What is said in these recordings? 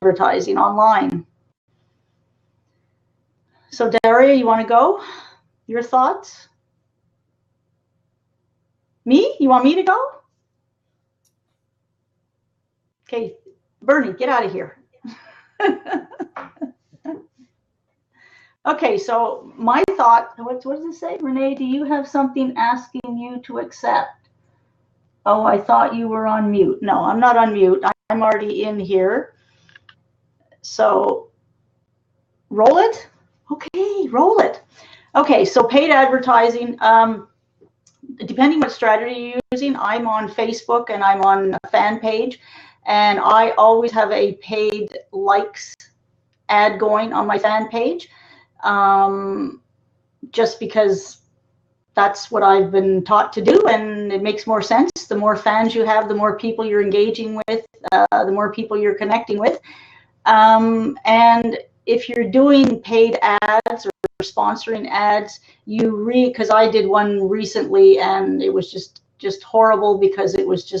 advertising online. So Daria, you want to go? Your thoughts? Me? You want me to go? Okay, Bernie, get out of here. Okay, so my thought, what does it say? Renee, do you have something asking you to accept? Oh, I thought you were on mute. No, I'm not on mute. I'm already in here. So roll it. Okay, roll it. Okay, so paid advertising. Depending what strategy you're using, I'm on Facebook and I'm on a fan page, and I always have a paid likes ad going on my fan page, just because that's what I've been taught to do, and it makes more sense. The more fans you have, the more people you're engaging with, the more people you're connecting with. And if you're doing paid ads or sponsoring ads, because I did one recently and it was just horrible, because it was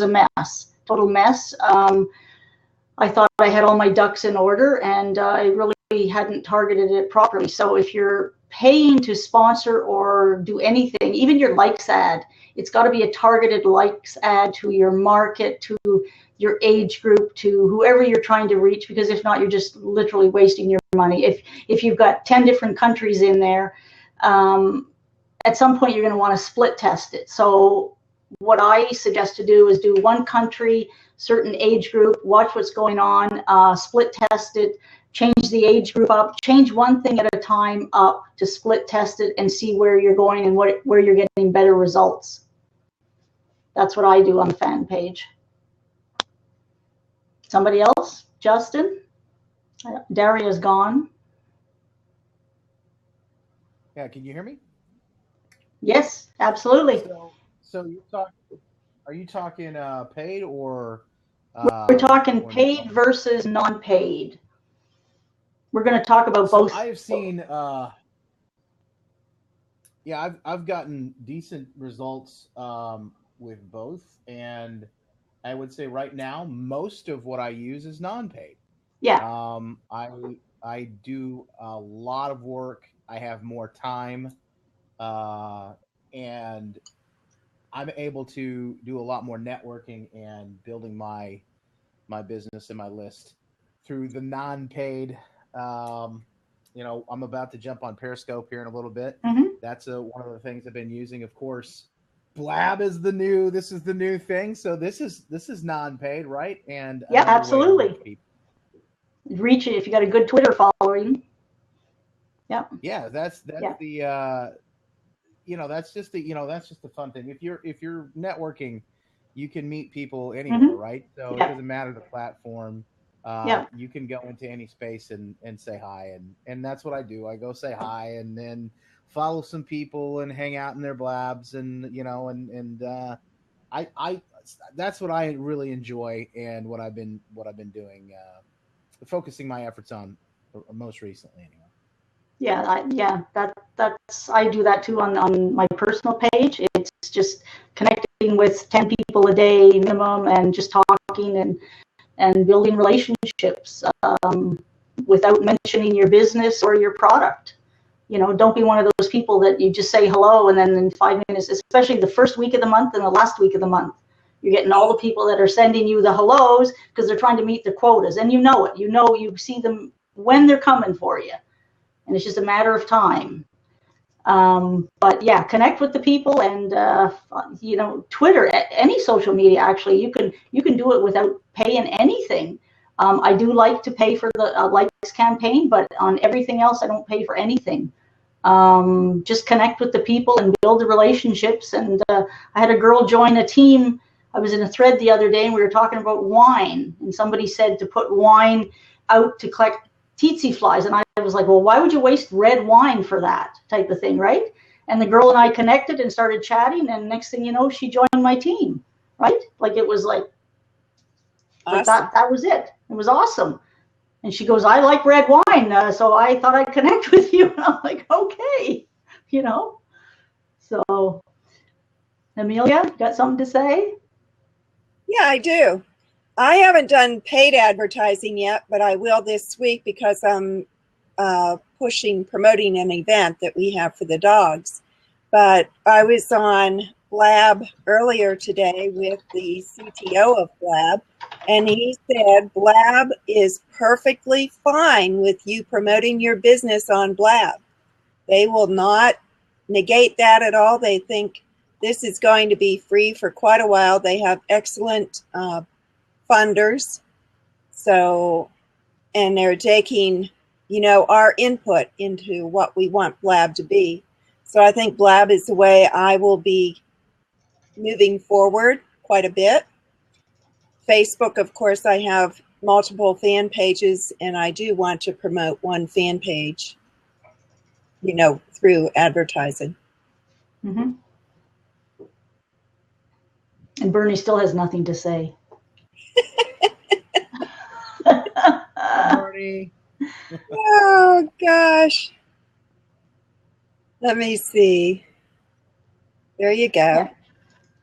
a mess, total mess. I thought I had all my ducks in order, and I really hadn't targeted it properly. So if you're paying to sponsor or do anything, even your likes ad, it's got to be a targeted likes ad to your market, to your age group, to whoever you're trying to reach, because if not, you're just literally wasting your money. If you've got 10 different countries in there, at some point you're going to want to split test it. So what I suggest to do is do one country, certain age group, watch what's going on, split test it, change the age group up, change one thing at a time up to split test it and see where you're going and where you're getting better results. That's what I do on the fan page. Somebody else? Justin? Daria's gone. Yeah, can you hear me? Yes, absolutely. So are you talking paid or? We're talking paid versus non-paid. We're going to talk about both. I've seen, I've gotten decent results with both, and I would say right now most of what I use is non-paid. Yeah. I do a lot of work. I have more time, and I'm able to do a lot more networking and building my business and my list through the non-paid. I'm about to jump on Periscope here in a little bit. Mm-hmm. That's one of the things I've been using. Of course, Blab is the new thing. So this is non-paid, right? And yeah, absolutely. Reach it if you got a good Twitter following. Yeah. Yeah, that's yeah. that's just the fun thing. If you're networking, you can meet people anywhere, right? So it doesn't matter the platform. You can go into any space and say hi, and that's what I do. I go say hi and then follow some people and hang out in their blabs, and I that's what I really enjoy, and what I've been doing, focusing my efforts on most recently anyway. That's I do that too on my personal page. It's just connecting with 10 people a day minimum, and just talking and building relationships, without mentioning your business or your product. Don't be one of those people that you just say hello and then in 5 minutes, especially the first week of the month and the last week of the month, you're getting all the people that are sending you the hellos because they're trying to meet the quotas, and you know it. You see them when they're coming for you, and it's just a matter of time. But yeah, connect with the people, and Twitter, any social media, actually, you can do it without paying anything. I do like to pay for the likes campaign, but on everything else, I don't pay for anything. Just connect with the people and build the relationships. And I had a girl join a team. I was in a thread the other day, and we were talking about wine, and somebody said to put wine out to collect tsetse flies, and I was like, well, why would you waste red wine for that type of thing, right? And the girl and I connected and started chatting, and next thing you know, she joined my team, right? Like, it was like awesome. that was it. It was awesome. And she goes, I like red wine, so I thought I'd connect with you. And I'm like, okay, So, Amelia, got something to say? Yeah, I do. I haven't done paid advertising yet, but I will this week because I'm promoting an event that we have for the dogs. But I was on Blab earlier today with the CTO of Blab, and he said Blab is perfectly fine with you promoting your business on Blab. They will not negate that at all. They think this is going to be free for quite a while. They have excellent funders. So, and they're taking, our input into what we want Blab to be. So I think Blab is the way I will be moving forward quite a bit. Facebook, of course, I have multiple fan pages, and I do want to promote one fan page, through advertising. Mm-hmm. And Bernie still has nothing to say. Bernie. Oh, gosh. Let me see. There you go. Yeah.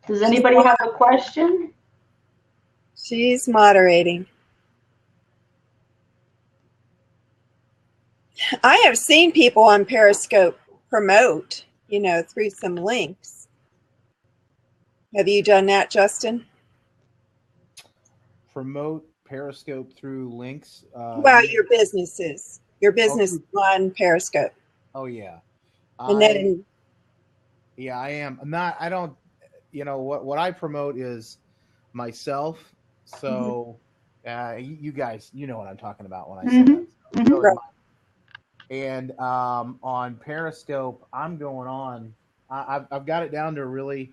Does anybody have a question? She's moderating. I have seen people on Periscope promote, through some links. Have you done that, Justin? Promote Periscope through links? Well, your businesses. Your business on Periscope. Oh, yeah. And then... Yeah, I am. I don't, what I promote is myself. So you guys, you know what I'm talking about when I say that. Mm-hmm. Right. And on Periscope, I'm going on. I've got it down to really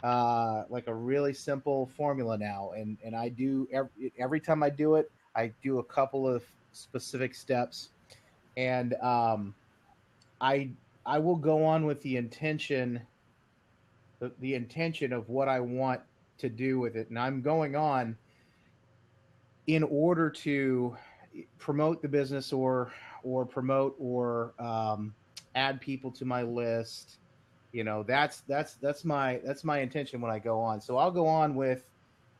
like a really simple formula now, and I do every time I do it, I do a couple of specific steps, and I will go on with the intention of what I want to do with it, and I'm going on in order to promote the business or promote or add people to my list. That's my intention when I go on. So I'll go on with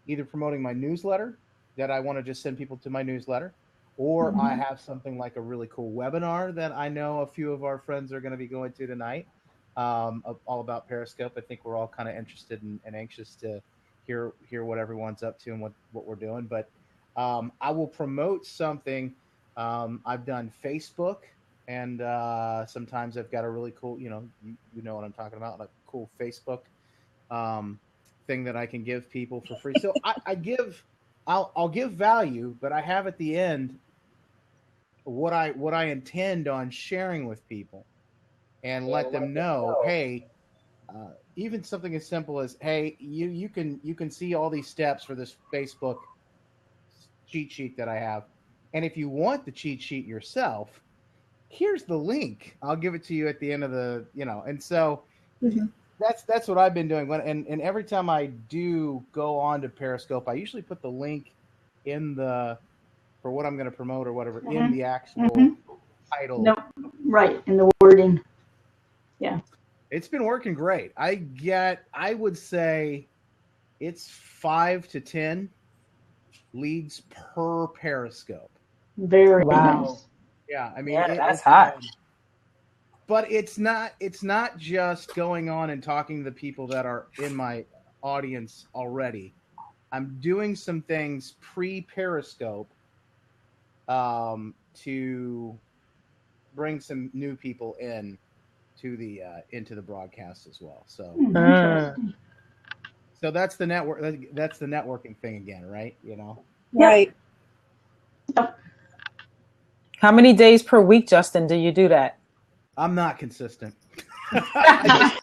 either promoting my newsletter that I want to just send people to my newsletter, or I have something like a really cool webinar that I know a few of our friends are going to be going to tonight, all about Periscope. I think we're all kind of interested and anxious to hear what everyone's up to and what we're doing. But I will promote something. I've done Facebook, and sometimes I've got a really cool, you know what I'm talking about, like cool Facebook thing that I can give people for free. So I'll give value, but I have at the end what I intend on sharing with people, and let them know, hey, even something as simple as, hey, you can see all these steps for this Facebook cheat sheet that I have, and if you want the cheat sheet yourself, here's the link. I'll give it to you at the end of the, and so that's what I've been doing. And every time I do go on to Periscope, I usually put the link in for what I'm going to promote or whatever in the actual title. No, right, in the wording. Yeah. It's been working great. I would say it's 5 to 10 leads per Periscope. Very nice. Yeah, I mean, that's hot. But it's not just going on and talking to the people that are in my audience already. I'm doing some things pre-Periscope to bring some new people into the broadcast as well. So so that's the network. That's the networking thing again, right? Right. Yep. How many days per week, Justin, do you do that? I'm not consistent. I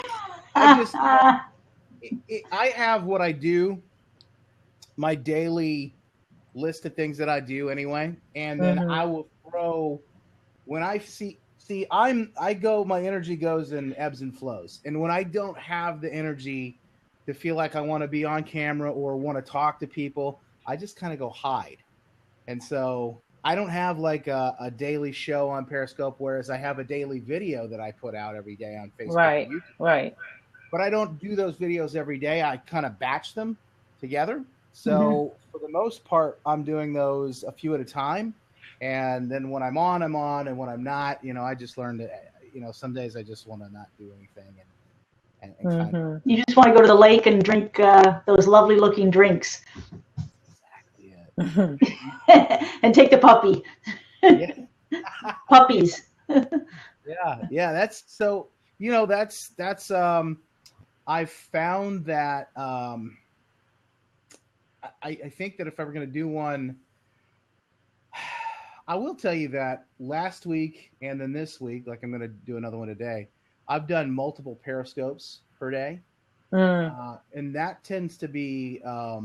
have what I do, my daily list of things that I do anyway, and then I will throw when I see my energy goes in ebbs and flows, and when I don't have the energy to feel like I want to be on camera or want to talk to people, I just kind of go hide. And so I don't have like a daily show on Periscope, whereas I have a daily video that I put out every day on Facebook. Right, and YouTube. right. But I don't do those videos every day. I kind of batch them together. So for the most part, I'm doing those a few at a time. And then when I'm on, I'm on. And when I'm not, I just learned that, some days I just want to not do anything and kind of. You just want to go to the lake and drink those lovely looking drinks. Exactly it. And take the puppy. Yeah. Puppies. Yeah. That's so, that's I've found that I think that if I were going to do one, I will tell you that last week and then this week, like I'm going to do another one today, I've done multiple periscopes per day. And that tends to be a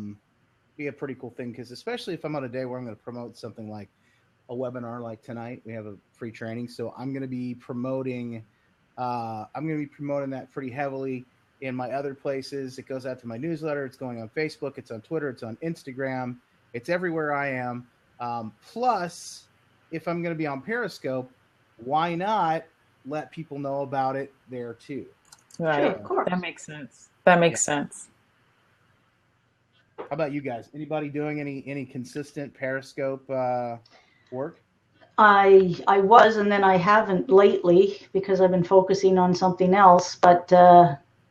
pretty cool thing, because especially if I'm on a day where I'm going to promote something like a webinar like tonight, we have a free training. So I'm going to be promoting that pretty heavily in my other places. It goes out to my newsletter. It's going on Facebook. It's on Twitter. It's on Instagram. It's everywhere I am. Plus, if I'm going to be on Periscope, why not let people know about it there too? Right. Sure, of course. That makes sense. That makes sense. How about you guys? Anybody doing any consistent Periscope work? I was, and then I haven't lately because I've been focusing on something else. But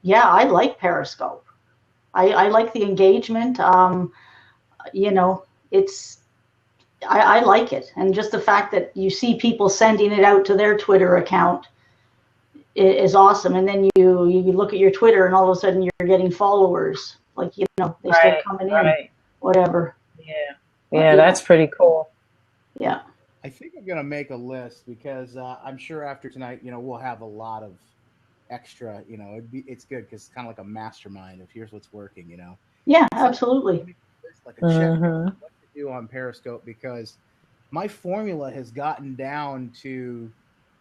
yeah, I like Periscope. I like the engagement. It's I like it, and just the fact that you see people sending it out to their Twitter account is awesome. And then you look at your Twitter, and all of a sudden you're getting followers. Like they start coming in, whatever. Yeah, that's pretty cool. Yeah. I think I'm gonna make a list, because I'm sure after tonight, we'll have a lot of extra. It's good because it's kind of like a mastermind of here's what's working. Yeah, absolutely. Like a check what to do on Periscope, because my formula has gotten down to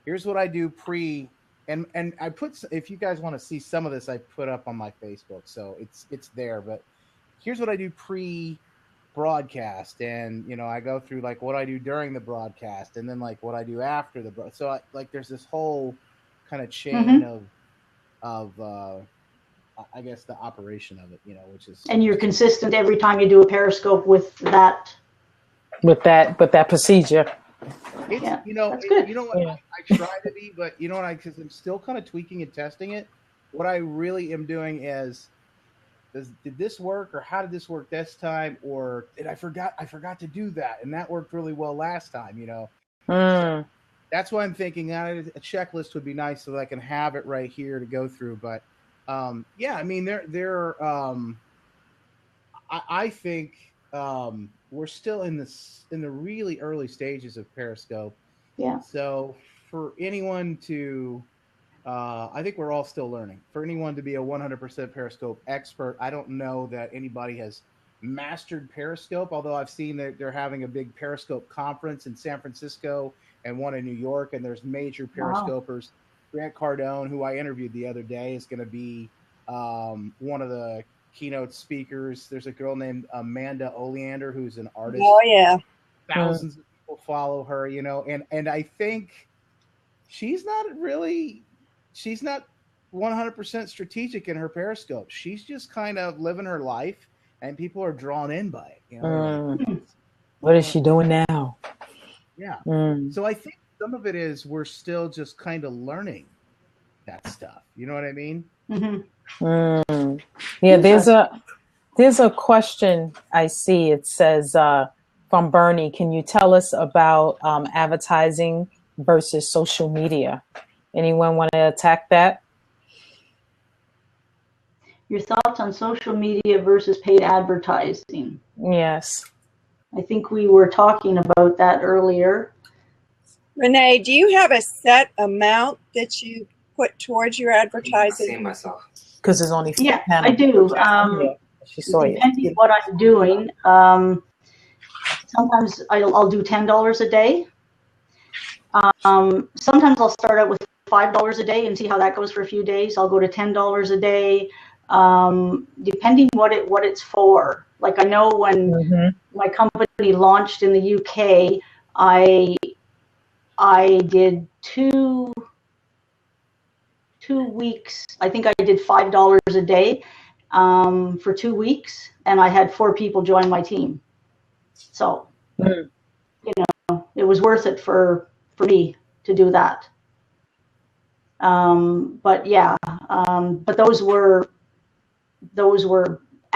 here's what I do pre. And I put, if you guys want to see some of this, I put up on my Facebook, so it's there. But here's what I do pre-broadcast, and I go through like what I do during the broadcast, and then like what I do after the broadcast. So there's this whole kind of chain of I guess the operation of it, which is. And you're consistent every time you do a Periscope with that. With that procedure. Yeah, that's good. You know what? I try to be, but you know what? Because I'm still kind of tweaking and testing it. What I really am doing is, did this work, or how did this work this time, or did I forgot to do that, and that worked really well last time. So that's why I'm thinking a checklist would be nice, so that I can have it right here to go through. But yeah, I mean, I think. We're still in the really early stages of Periscope. Yeah. So for anyone to, I think we're all still learning. For anyone to be a 100% Periscope expert, I don't know that anybody has mastered Periscope. Although I've seen that they're having a big Periscope conference in San Francisco and one in New York, and there's major Periscopers. Wow. Grant Cardone, who I interviewed the other day, is going to be one of the keynote speakers. There's a girl named Amanda Oleander who's an artist. Oh yeah, thousands of people follow her. And I think she's not 100% strategic in her Periscope. She's just kind of living her life, and people are drawn in by it. What is she doing now? Yeah. So I think some of it is we're still just kind of learning that stuff. You know what I mean? Yeah, there's a question I see. It says from Bernie, can you tell us about advertising versus social media? Anyone want to attack that? Your thoughts on social media versus paid advertising? Yes. I think we were talking about that earlier. Renee, do you have a set amount that you put towards your advertising? Myself. Because there's only yeah, I do. Depending what I'm doing, sometimes I'll do $10 a day. Sometimes I'll start out with $5 a day and see how that goes for a few days. I'll go to $10 a day, depending what it's for. Like I know when my company launched in the UK, I did two weeks. I think I did $5 a day, for 2 weeks, and I had 4 people join my team. So, it was worth it for me to do that. But yeah, but those were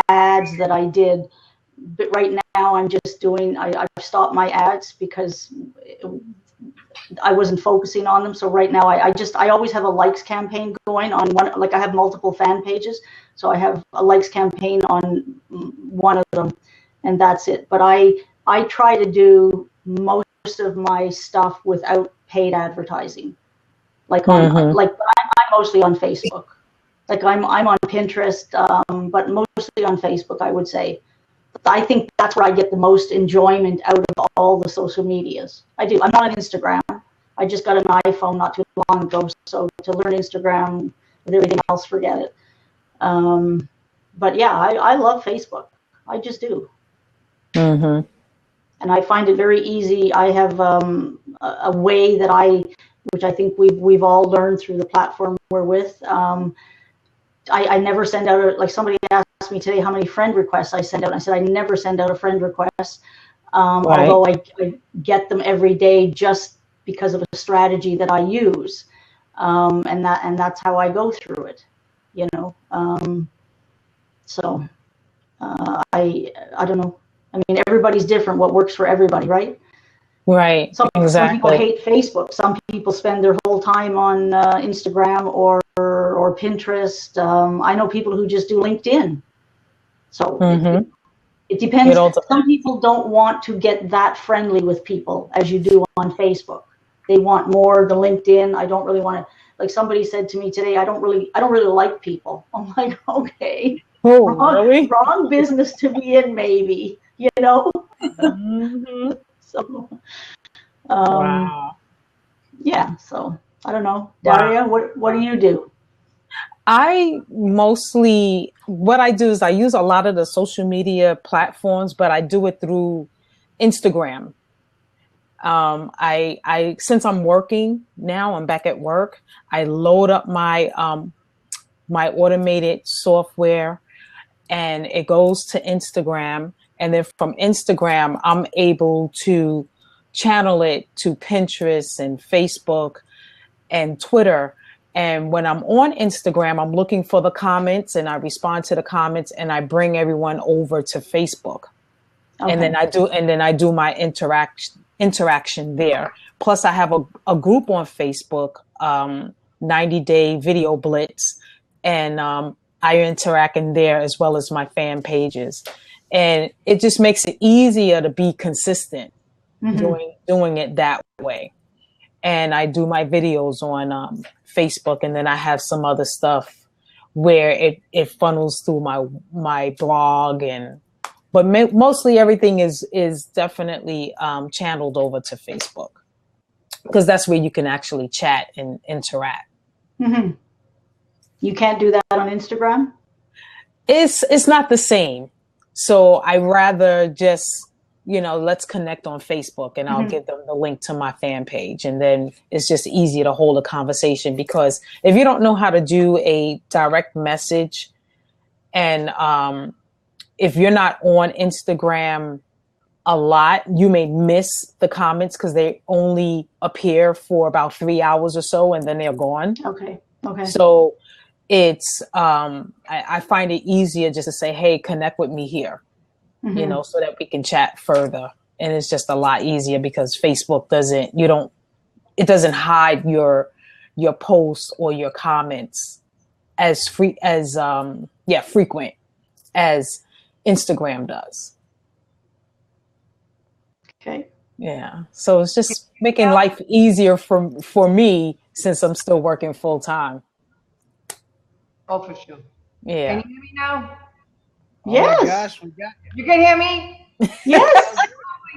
ads that I did. But right now I'm just doing, I've stopped my ads because I wasn't focusing on them. So right now I always have a likes campaign going on one, like I have multiple fan pages. So I have a likes campaign on one of them, and that's it. But I try to do most of my stuff without paid advertising. Like I'm mostly on Facebook. Like I'm on Pinterest, but mostly on Facebook, I would say. I think that's where I get the most enjoyment out of all the social medias. I do. I'm not on Instagram. I just got an iPhone not too long ago, so to learn Instagram with everything else, forget it. But yeah, I love Facebook. I just do. And I find it very easy. I have a way that which I think we've all learned through the platform we're with. I never send out like somebody asked me today how many friend requests I send out. I said I never send out a friend request, although I get them every day just because of a strategy that I use, and that's how I go through it, So I don't know. I mean, everybody's different. What works for everybody, right? Right. Some exactly. people hate Facebook. Some people spend their whole time on Instagram or Pinterest. I know people who just do LinkedIn. So it depends. Some people don't want to get that friendly with people as you do on Facebook. They want more the LinkedIn. I don't really want to. Like somebody said to me today, I don't really like people. I'm like, okay, wrong business to be in, maybe. So, wow. Yeah. So I don't know, Daria. Wow. What do you do? What I do is I use a lot of the social media platforms, but I do it through Instagram. Since I'm working now, I'm back at work. I load up my my automated software, and it goes to Instagram. And then from Instagram, I'm able to channel it to Pinterest and Facebook and Twitter. And when I'm on Instagram, I'm looking for the comments and I respond to the comments and I bring everyone over to Facebook. Okay. And then I do my interaction there. Plus I have a group on Facebook, 90-day video blitz. And I interact in there as well as my fan pages. And it just makes it easier to be consistent doing it that way. And I do my videos on Facebook, and then I have some other stuff where it funnels through my blog, but mostly everything is definitely channeled over to Facebook because that's where you can actually chat and interact. Mm-hmm. You can't do that on Instagram? It's not the same. So I rather just, let's connect on Facebook and I'll give them the link to my fan page. And then it's just easier to hold a conversation because if you don't know how to do a direct message and if you're not on Instagram a lot, you may miss the comments because they only appear for about 3 hours or so and then they're gone. Okay. So it's I find it easier just to say, hey, connect with me here, so that we can chat further. And it's just a lot easier because Facebook doesn't hide your posts or your comments as frequent as Instagram does. Okay. Yeah. So it's just making life easier for me since I'm still working full time. Oh, for sure. Yeah. Can you hear me now? Yes. Oh my gosh, we got you. You can hear me? Yes.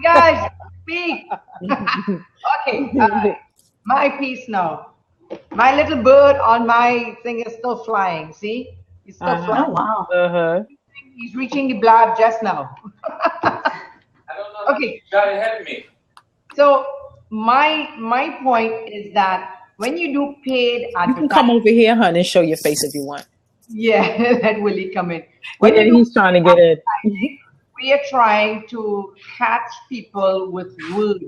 Guys, speak. Okay. My piece now. My little bird on my thing is still flying. See? He's still flying. Oh, wow. He's reaching the Blab just now. I don't know. Okay. You got ahead of me. So my point is that when you do paid advertising, you can come over here, honey, and show your face if you want. Yeah, that Willie come in. Yeah, he's trying to get it. We are trying to catch people with words,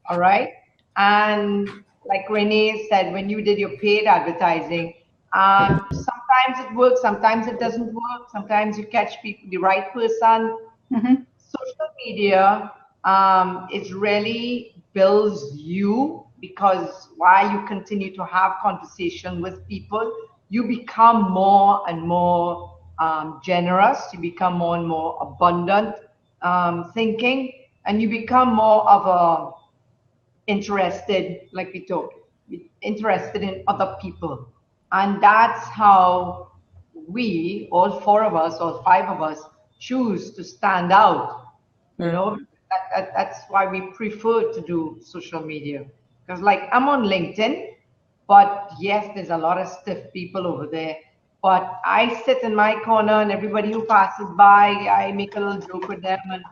all right? And like Renee said, when you did your paid advertising, sometimes it works, sometimes it doesn't work. Sometimes you catch people, the right person. Social media, it really builds you, because while you continue to have conversation with people, you become more and more generous, you become more and more abundant thinking, and you become more of a interested, like we talked, interested in other people. And that's how we, all four of us, all five of us, choose to stand out. You know, that's why we prefer to do social media. Because like I'm on LinkedIn, but yes, there's a lot of stiff people over there. But I sit in my corner, and everybody who passes by, I make a little joke with them, and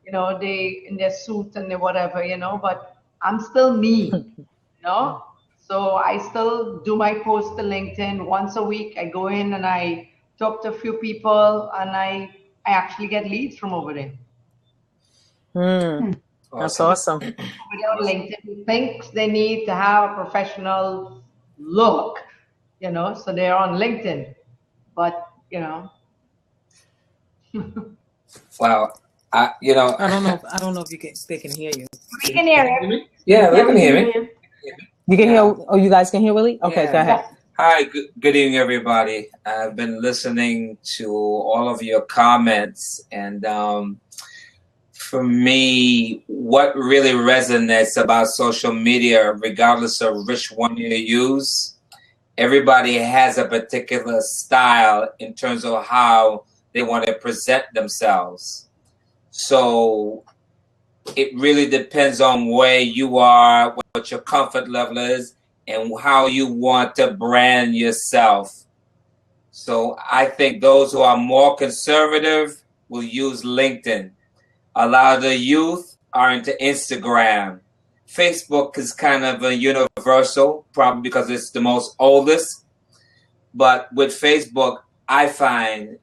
you know, they in their suit and their whatever, you know, but I'm still me, you know. So I still do my post to LinkedIn once a week. I go in and I talk to a few people, and I actually get leads from over there. That's awesome. On LinkedIn who thinks they need to have a professional look, you know, so they're on LinkedIn, but you know. Wow. I don't know if they can hear you. We can hear him. Yeah, they can hear me. You can hear. Oh, you guys can hear Willie? Okay, Yeah. Go ahead. Hi, good evening, everybody. I've been listening to all of your comments, and for me, what really resonates about social media, regardless of which one you use, everybody has a particular style in terms of how they want to present themselves. So it really depends on where you are, what your comfort level is, and how you want to brand yourself. So I think those who are more conservative will use LinkedIn. A lot of the youth are into Instagram. Facebook is kind of a universal, probably because it's the most oldest. But with Facebook, I find,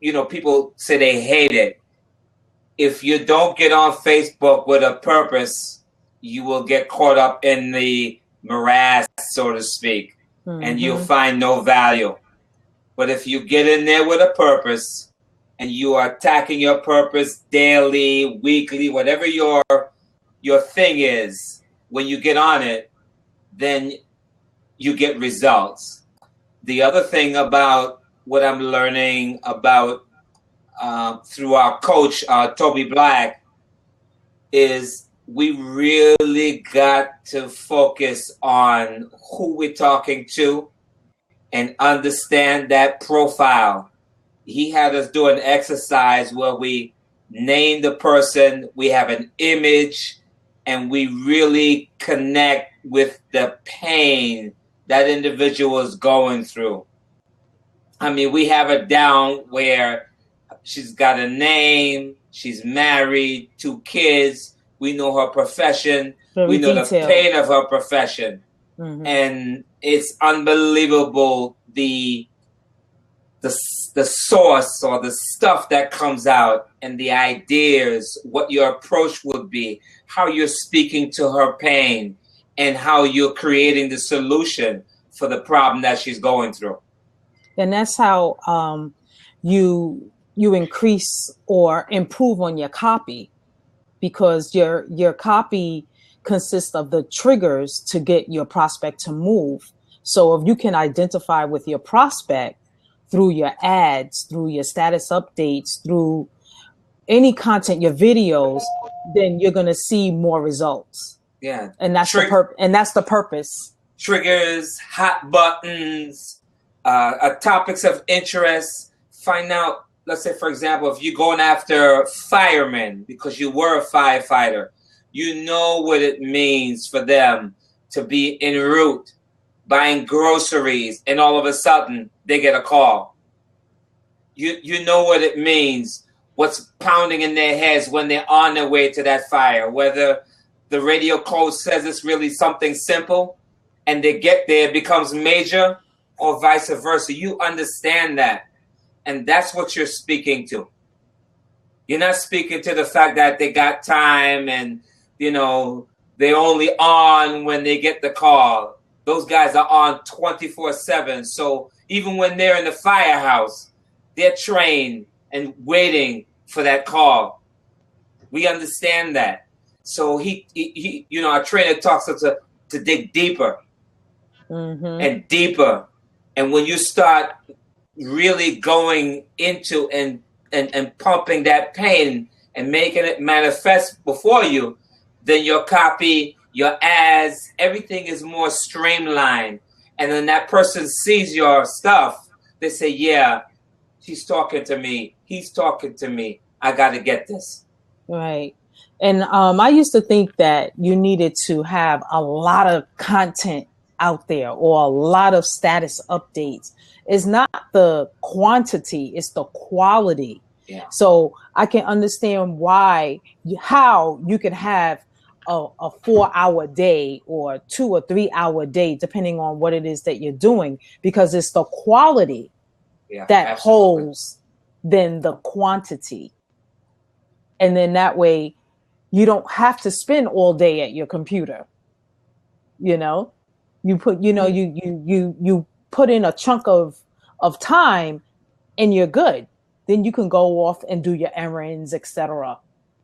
people say they hate it. If you don't get on Facebook with a purpose, you will get caught up in the morass, so to speak, and you'll find no value. But if you get in there with a purpose, and you are attacking your purpose daily, weekly, whatever your thing is, when you get on it, then you get results. The other thing about what I'm learning about through our coach, Toby Black, is we really got to focus on who we're talking to and understand that profile. He had us do an exercise where we name the person, we have an image, and we really connect with the pain that individual is going through. I mean, we have it down where she's got a name, she's married, 2 kids, we know her profession, we know the pain of her profession. And it's unbelievable the source or the stuff that comes out and the ideas, what your approach would be, how you're speaking to her pain, and how you're creating the solution for the problem that she's going through. And that's how you increase or improve on your copy, because your copy consists of the triggers to get your prospect to move. So if you can identify with your prospect through your ads, through your status updates, through any content, your videos, then you're going to see more results. Yeah. And that's the purpose. Triggers, hot buttons, topics of interest. Find out, let's say, for example, if you're going after firemen because you were a firefighter, you know what it means for them to be en route buying groceries, and all of a sudden they get a call. You know what it means, what's pounding in their heads when they're on their way to that fire, whether the radio code says it's really something simple and they get there, it becomes major, or vice versa. You understand that. And that's what you're speaking to. You're not speaking to the fact that they got time and, you know, they're only on when they get the call. Those guys are on 24/7. So even when they're in the firehouse, they're trained and waiting for that call. We understand that. So he you know, our trainer talks us to dig deeper and deeper. And when you start really going into and pumping that pain and making it manifest before you, then your copy, your ads, everything is more streamlined. And then that person sees your stuff, they say, yeah, she's talking to me. He's talking to me. I got to get this. Right. And I used to think that you needed to have a lot of content out there or a lot of status updates. It's not the quantity, it's the quality. Yeah. So I can understand how you could have a 4-hour day or 2 or 3 hour day, depending on what it is that you're doing, because it's the quality that absolutely holds than the quantity. And then that way you don't have to spend all day at your computer. You know, you put, you know, you put in a chunk of time and you're good. Then you can go off and do your errands, etc.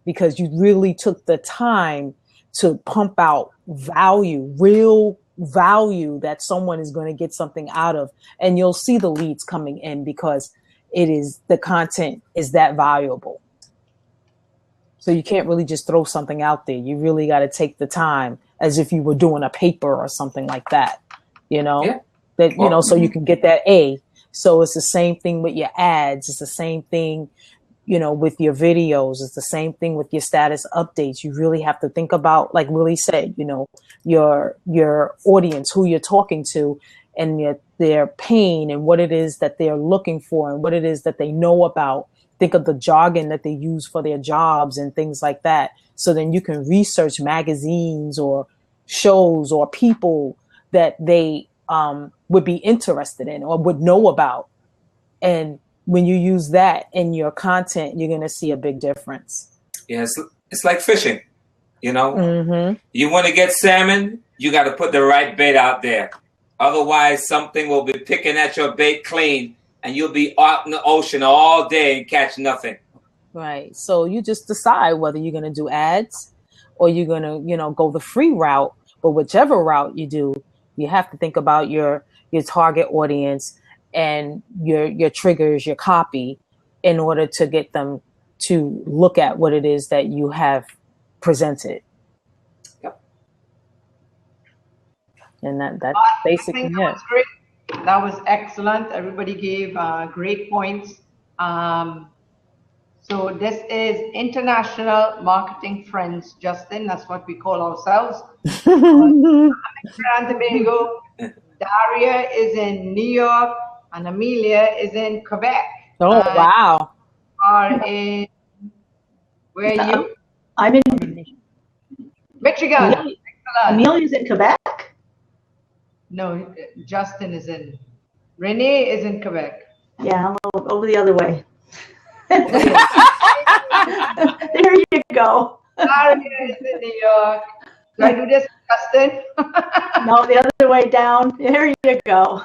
Because you really took the time to pump out value, real value that someone is going to get something out of. And you'll see the leads coming in because the content is that valuable. So you can't really just throw something out there. You really got to take the time as if you were doing a paper or something like that, you know, so you can get that A. So it's the same thing with your ads. It's the same thing, you know, with your videos. It's the same thing with your status updates. You really have to think about, like Willie said, you know, your audience, who you're talking to, and their pain and what it is that they're looking for and what it is that they know about. Think of the jargon that they use for their jobs and things like that. So then you can research magazines or shows or people that they would be interested in or would know about. And when you use that in your content, you're going to see a big difference. Yeah, it's like fishing, you know. You want to get salmon, you got to put the right bait out there. Otherwise, something will be picking at your bait clean. And you'll be out in the ocean all day and catch nothing. Right. So you just decide whether you're going to do ads or you're going to, you know, go the free route. But whichever route you do, you have to think about your target audience and your triggers, your copy, in order to get them to look at what it is that you have presented. Yep. And that's basically it. That was great. That was excellent. Everybody gave great points. So this is International Marketing Friends, Justin. That's what we call ourselves. I'm in Tobago. Daria is in New York, and Amelia is in Quebec. Oh, wow. Are in, where are you? I'm in Michigan. Amelia's in Quebec? No, Justin is in. Renee is in Quebec. Yeah, I'm over the other way. There you go. Daria is in New York. Do I do this, Justin? No, the other way down. There you go.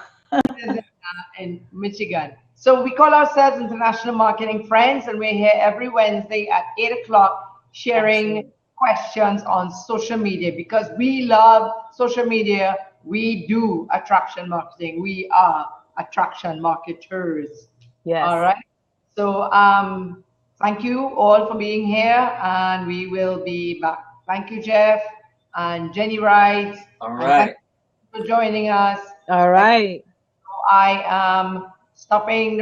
In Michigan. So we call ourselves International Marketing Friends, and we're here every Wednesday at 8 o'clock sharing questions on social media because we love social media. We do attraction marketing. We are attraction marketers. Yes. All right. So thank you all for being here, and we will be back. Thank you, Jeff and Jenny Wright. All right. Thank you for joining us. All right. I am stopping the